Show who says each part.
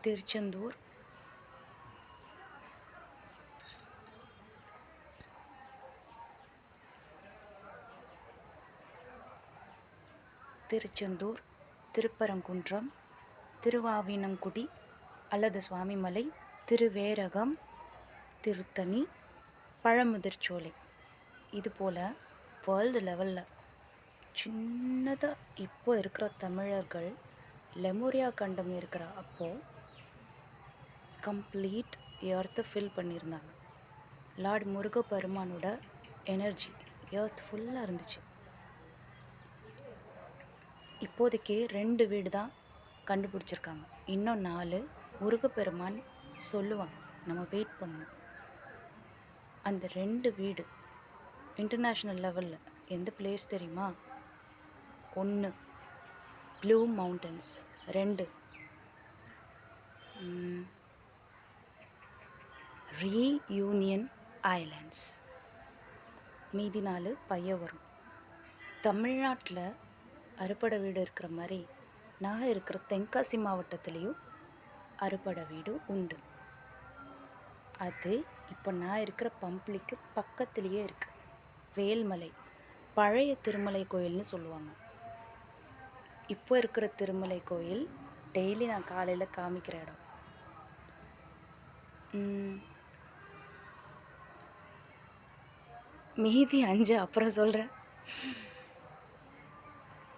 Speaker 1: திருச்செந்தூர், திருச்செந்தூர், திருப்பரங்குன்றம், திருவாவினங்குடி அல்லது சுவாமிமலை, திருவேரகம், திருத்தணி, பழமுதிர்ச்சோலை, இது போல் வேர்ல்டு லெவலில் சின்னதாக இப்போ இருக்கிற தமிழர்கள் லெமோரியா கண்டம் இருக்கிற அப்போது கம்ப்ளீட் எர்த்தை ஃபில் பண்ணியிருந்தாங்க. லார்ட் முருகப்பெருமானோட எனர்ஜி எர்த் ஃபுல்லாக இருந்துச்சு. இப்போதைக்கு 2 வீடு தான் கண்டுபிடிச்சிருக்காங்க. இன்னும் 4 முருகப்பெருமான் சொல்லுவாங்க. நம்ம வெயிட் பண்ணணும். அந்த 2 வீடு இன்டர்நேஷ்னல் லெவலில் எந்த பிளேஸ் தெரியுமா? 1 ப்ளூ மவுண்டன்ஸ், 2 ரீயூனியன் ஐலாண்ட்ஸ், மீதி 4 பையவரம். தமிழ்நாட்டில் அறுபடை வீடு இருக்கிற மாதிரி நான் இருக்கிற தென்காசி மாவட்டத்துலேயும் அறுபடை வீடு உண்டு. அது இப்போ நான் இருக்கிற பம்பளிக்கு பக்கத்துலேயே இருக்குது. வேல்மலை, பழைய திருமலை கோயில்னு சொல்லுவாங்க. இப்போ இருக்கிற திருமலை கோயில் டெய்லி நான் காலையில் காமிக்கிற இடம். மீதி 5 அப்புறம் சொல்கிறேன்.